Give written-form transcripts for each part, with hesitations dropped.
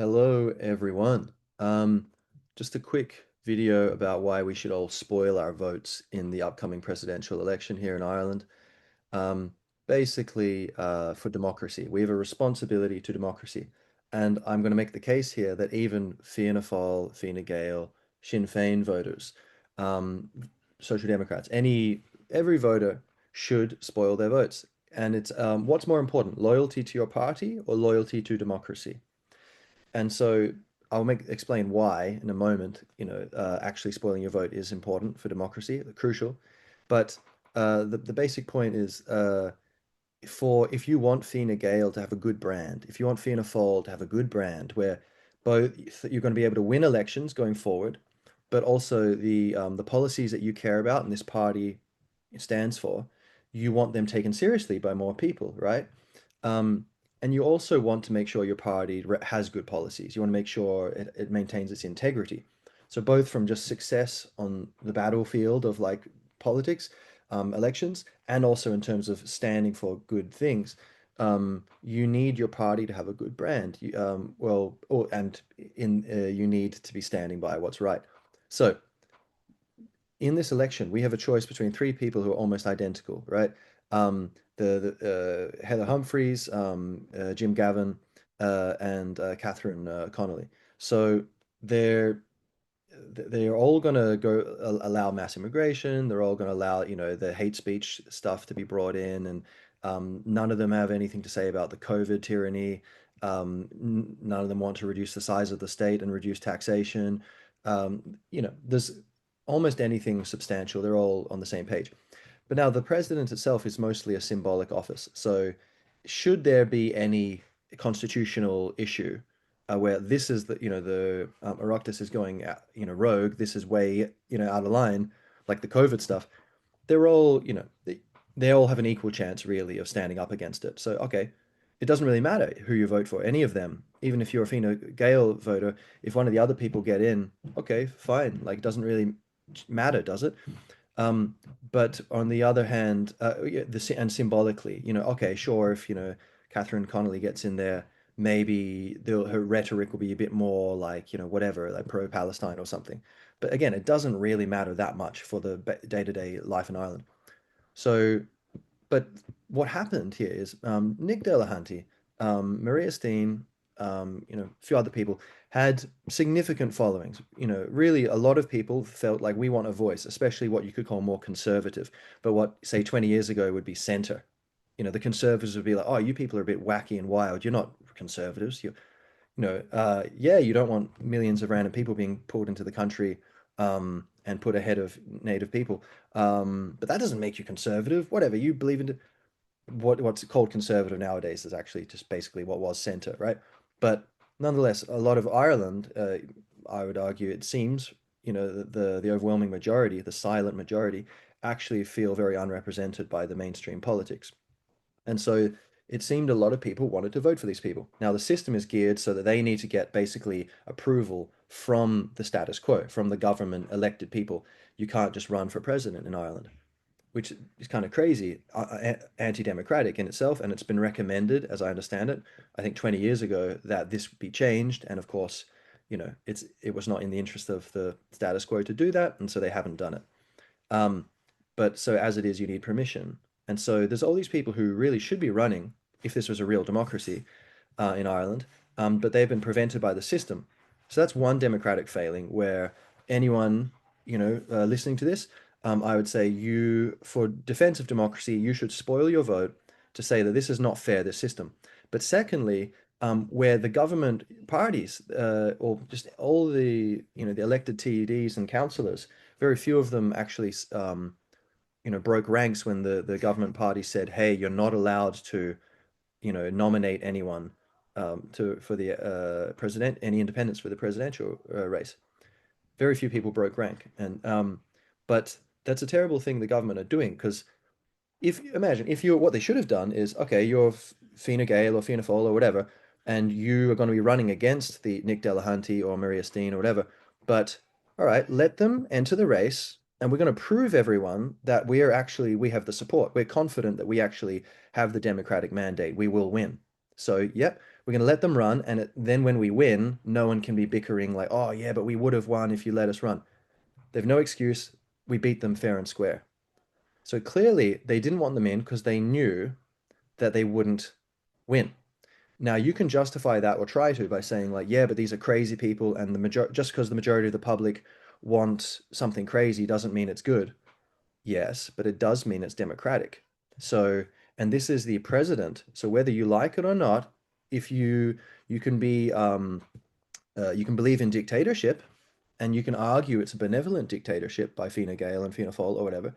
Hello, everyone. Um, just a quick video about why we should all spoil our votes in the upcoming presidential election here in Ireland. Um, basically, for democracy, we have a responsibility to democracy. And I'm going to make the case here that even Fianna Fáil, Fine Gael, Sinn Féin voters, um, Social Democrats, every voter should spoil their votes. And it's what's more important, loyalty to your party or loyalty to democracy? And so I'll explain why in a moment, actually spoiling your vote is important for democracy, crucial. But the basic point is for if you want Fianna Gael to have a good brand, if you want Fianna Fáil to have a good brand where both you're going to be able to win elections going forward, but also the policies that you care about and this party stands for, you want them taken seriously by more people, right? Um, and you also want to make sure your party has good policies. You want to make sure it maintains its integrity. So both from just success on the battlefield of like politics, elections, and also in terms of standing for good things, you need your party to have a good brand. You need to be standing by what's right. So in this election, we have a choice between three people who are almost identical, right? Heather Humphreys, Jim Gavin, and Catherine Connolly. So they're they're all going to go allow mass immigration. They're all going to allow, the hate speech stuff to be brought in, and none of them have anything to say about the COVID tyranny. None of them want to reduce the size of the state and reduce taxation. There's almost anything substantial. They're all on the same page. But now the president itself is mostly a symbolic office. So should there be any constitutional issue where this is the Oireachtas is going rogue, this is way out of line, like the COVID stuff, they're all they all have an equal chance really of standing up against it. So okay, it doesn't really matter who you vote for, any of them, even if you're a Fine Gael voter, if one of the other people get in, okay, fine, like it doesn't really matter, does it? Um, but on the other hand, yeah, and symbolically, okay, sure, if Catherine Connolly gets in there, maybe her rhetoric will be a bit more like whatever, like pro-Palestine or something. But again, it doesn't really matter that much for the day-to-day life in Ireland. So but what happened here is Nick Delehanty, Maria Steen, a few other people had significant followings. Really a lot of people felt like we want a voice, especially what you could call more conservative, but what say 20 years ago would be center. The conservatives would be like, oh, you people are a bit wacky and wild. You're not conservatives. Yeah, you don't want millions of random people being pulled into the country and put ahead of native people. But that doesn't make you conservative. Whatever you believe in, what's called conservative nowadays is actually just basically what was centre, right? But nonetheless, a lot of Ireland, I would argue, it seems, the overwhelming majority, the silent majority, actually feel very unrepresented by the mainstream politics. And so it seemed a lot of people wanted to vote for these people. Now, the system is geared so that they need to get basically approval from the status quo, from the government elected people. You can't just run for president in Ireland, which is kind of crazy, anti-democratic in itself. And it's been recommended, as I understand it, I think 20 years ago, that this be changed. And of course, it was not in the interest of the status quo to do that, and so they haven't done it. Um, but so as it is, you need permission. And so there's all these people who really should be running if this was a real democracy in Ireland, but they've been prevented by the system. So that's one democratic failing where anyone, listening to this, I would say for defense of democracy, you should spoil your vote to say that this is not fair, this system. But secondly, where the government parties or just all the elected TEDs and councillors, very few of them actually broke ranks when the government party said, hey, you're not allowed to nominate anyone for the president, any independents for the presidential race. Very few people broke rank, and but that's a terrible thing the government are doing because if imagine if you what they should have done is okay, you're Fine Gael or Fianna Fáil or whatever, and you are going to be running against the Nick Delehanty or Maria Steen or whatever. But all right, let them enter the race, and we're going to prove everyone that we have the support. We're confident that we actually have the democratic mandate. We will win. So, yep, We're going to let them run, and then when we win, no one can be bickering like, "Oh yeah, but we would have won if you let us run." They've no excuse. We beat them fair and square. So clearly, they didn't want them in because they knew that they wouldn't win. Now you can justify that or try to by saying like, yeah, but these are crazy people, and the major just because the majority of the public want something crazy doesn't mean it's good. Yes, but it does mean it's democratic. So, and this is the president. So whether you like it or not, if you can be you can believe in dictatorship, and you can argue it's a benevolent dictatorship by Fine Gael and Fianna Fáil or whatever.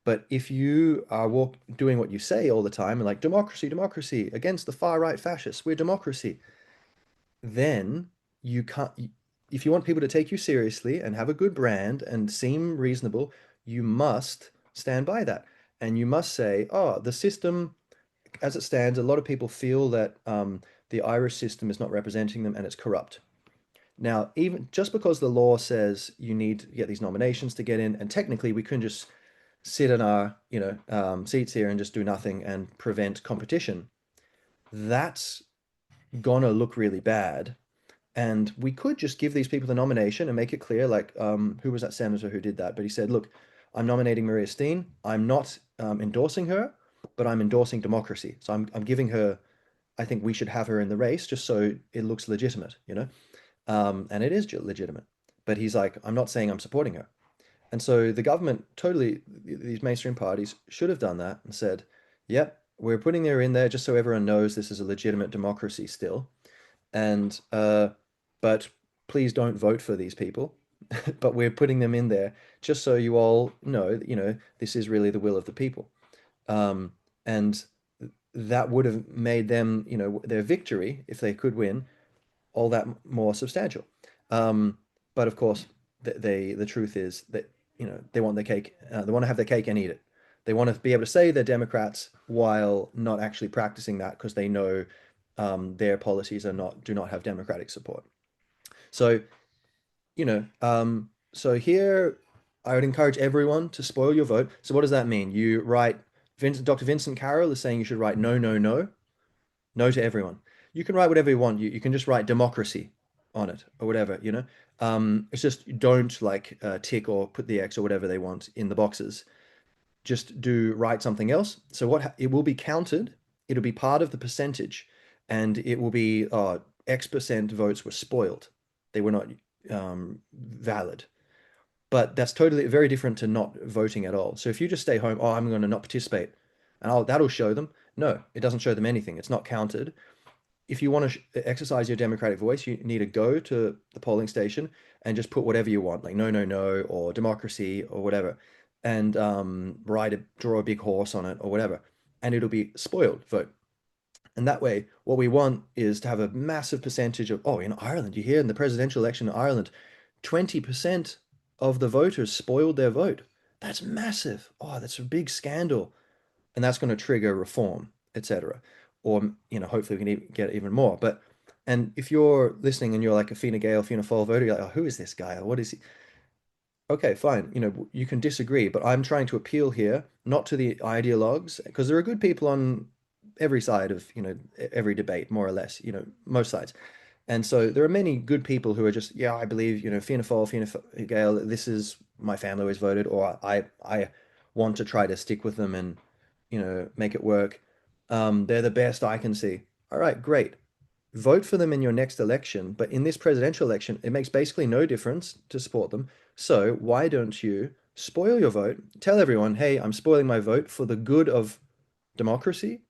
But if you are doing what you say all the time, like democracy, democracy against the far right fascists, we're democracy, then you can't. If you want people to take you seriously and have a good brand and seem reasonable, you must stand by that. And you must say, oh, the system as it stands, a lot of people feel that the Irish system is not representing them and it's corrupt. Now, even just because the law says you need to get these nominations to get in, and technically we couldn't just sit in our seats here and just do nothing and prevent competition, that's gonna look really bad. And we could just give these people the nomination and make it clear, like, who was that senator who did that? But he said, look, I'm nominating Maria Steen. I'm not endorsing her, but I'm endorsing democracy. So I'm giving her, I think we should have her in the race just so it looks legitimate. And it is legitimate. But he's like, I'm not saying I'm supporting her. And so the government totally, these mainstream parties should have done that and said, yep, we're putting her in there just so everyone knows this is a legitimate democracy still. And but please don't vote for these people. But we're putting them in there just so you all know that, this is really the will of the people. And that would have made them, their victory, if they could win, all that more substantial. Um, but of course, the truth is that they want their cake. They want to have their cake and eat it. They want to be able to say they're Democrats while not actually practicing that because they know their policies do not have Democratic support. So so here I would encourage everyone to spoil your vote. So what does that mean? You write Dr. Vincent Carroll is saying you should write no, no, no, no to everyone. You can write whatever you want. You can just write democracy on it or whatever. It's just don't like tick or put the X or whatever they want in the boxes. Just do write something else. So it will be counted. It'll be part of the percentage, and it will be X percent votes were spoiled. They were not valid. But that's totally very different to not voting at all. So if you just stay home, oh, I'm going to not participate, and that'll show them. No, it doesn't show them anything. It's not counted. If you want to exercise your democratic voice, you need to go to the polling station and just put whatever you want, like no, no, no, or democracy or whatever, and draw a big horse on it or whatever, and it'll be spoiled vote. And that way, what we want is to have a massive percentage of, oh, in Ireland, you hear in the presidential election in Ireland, 20% of the voters spoiled their vote. That's massive. Oh, that's a big scandal. And that's going to trigger reform, etc. Or, hopefully we can get even more. And if you're listening and you're like a Fine Gael, Fianna Fáil voter, you're like, oh, who is this guy? Or what is he? Okay, fine. You can disagree, but I'm trying to appeal here, not to the ideologues, because there are good people on every side of, every debate, more or less, most sides. And so there are many good people who are just, yeah, I believe, Fianna Fáil, Gael, this is my family always voted, or I want to try to stick with them and, make it work. They're the best I can see. All right, great. Vote for them in your next election, but in this presidential election, it makes basically no difference to support them. So why don't you spoil your vote? Tell everyone, hey, I'm spoiling my vote for the good of democracy.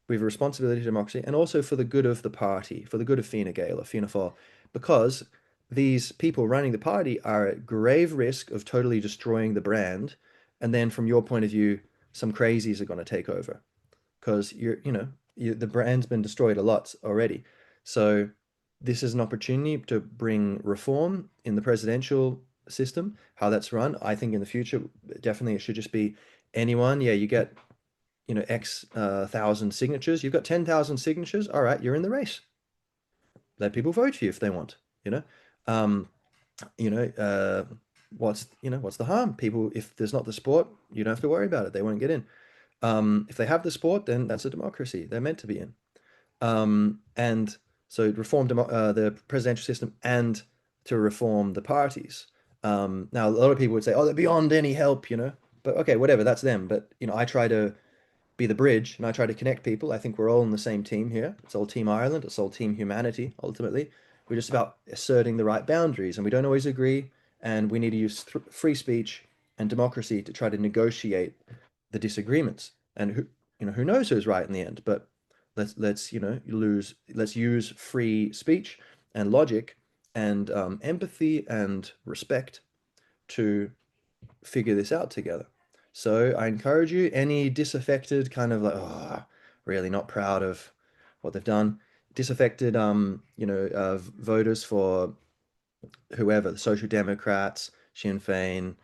We have a responsibility to democracy, and also for the good of the party, for the good of Fine Gael or Fianna Fáil, because these people running the party are at grave risk of totally destroying the brand. And then from your point of view, some crazies are going to take over because the brand's been destroyed a lot already. So this is an opportunity to bring reform in the presidential system, how that's run. I think in the future, definitely it should just be anyone. Yeah, you get, X thousand signatures. You've got 10,000 signatures. All right, you're in the race. Let people vote for you if they want, you know. Um, you know, what's the harm? People, if there's not the support, you don't have to worry about it. They won't get in. If they have the support, then that's a democracy they're meant to be in. And so reform the presidential system and to reform the parties. Now, a lot of people would say, "Oh, they're beyond any help," you know. But okay, whatever, that's them. But you know, I try to be the bridge and I try to connect people. I think we're all in the same team here. It's all Team Ireland. It's all Team Humanity. Ultimately, we're just about asserting the right boundaries, and we don't always agree. And we need to use free speech and democracy to try to negotiate the disagreements. And who knows who's right in the end? But let's use free speech and logic and empathy and respect to figure this out together. So I encourage you, any disaffected kind of like, oh, really not proud of what they've done, disaffected, voters for whoever, the Social Democrats, Sinn Féin,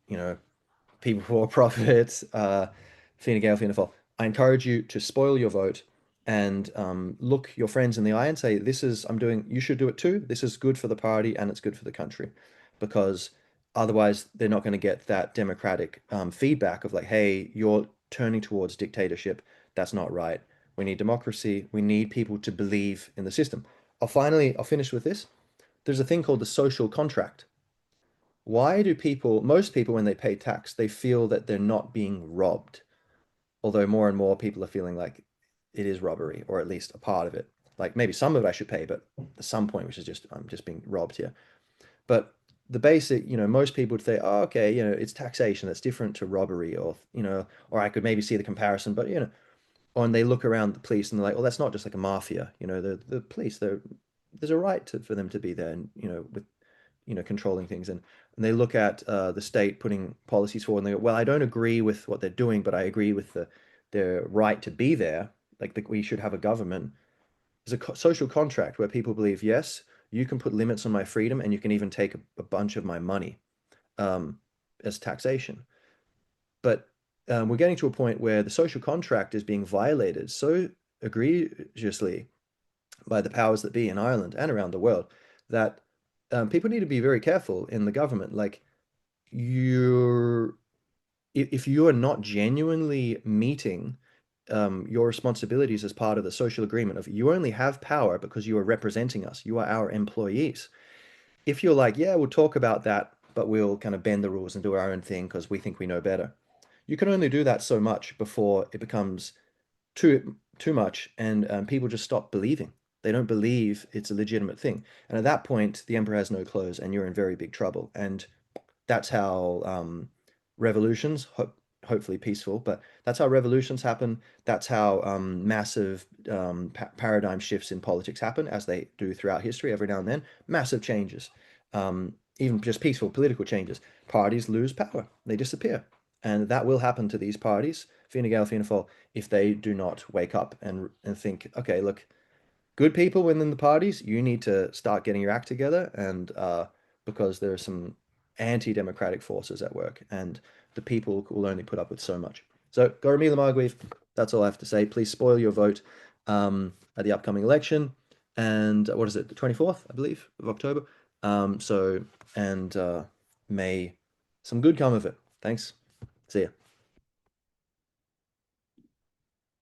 you know, people for profit, Fine Gael, Fianna Fáil. I encourage you to spoil your vote and look your friends in the eye and say, "This is I'm doing. You should do it too. This is good for the party and it's good for the country," because otherwise they're not going to get that democratic feedback of like, "Hey, you're turning towards dictatorship. That's not right. We need democracy. We need people to believe in the system." I'll finish with this. There's a thing called the social contract. Why do most people, when they pay tax, they feel that they're not being robbed? Although more and more people are feeling like it is robbery, or at least a part of it. Like maybe some of it I should pay, but at some point, which is just, I'm just being robbed here. But the basic, most people would say, oh, okay, it's taxation that's different to robbery, or I could maybe see the comparison, but, or and they look around the police and they're like, well, that's not just like a mafia, the police, there's a right for them to be there and, with controlling things. And they look at the state putting policies forward and they go, well, I don't agree with what they're doing, but I agree with their right to be there. Like we should have a government. There's a social contract where people believe, yes, you can put limits on my freedom and you can even take a bunch of my money um, as taxation. But we're getting to a point where the social contract is being violated so egregiously by the powers that be in Ireland and around the world that people need to be very careful in the government. Like you're, if you are not genuinely meeting your responsibilities as part of the social agreement of you only have power because you are representing us, you are our employees. If you're like, yeah, we'll talk about that, but we'll kind of bend the rules and do our own thing because we think we know better. You can only do that so much before it becomes too much, and people just stop believing. They don't believe it's a legitimate thing, and at that point, the emperor has no clothes, and you're in very big trouble. And that's how revolutions, hopefully peaceful, but that's how revolutions happen. That's how massive paradigm shifts in politics happen, as they do throughout history. Every now and then, massive changes, even just peaceful political changes. Parties lose power; they disappear, and that will happen to these parties, Fine Gael, Fianna Fáil, if they do not wake up and think, okay, look, good people within the parties, you need to start getting your act together, and because there are some anti-democratic forces at work, and the people will only put up with so much. So, Gormila Margweave, that's all I have to say. Please spoil your vote at the upcoming election, and what is it, the 24th, I believe, of October. So, and may some good come of it. Thanks. See ya.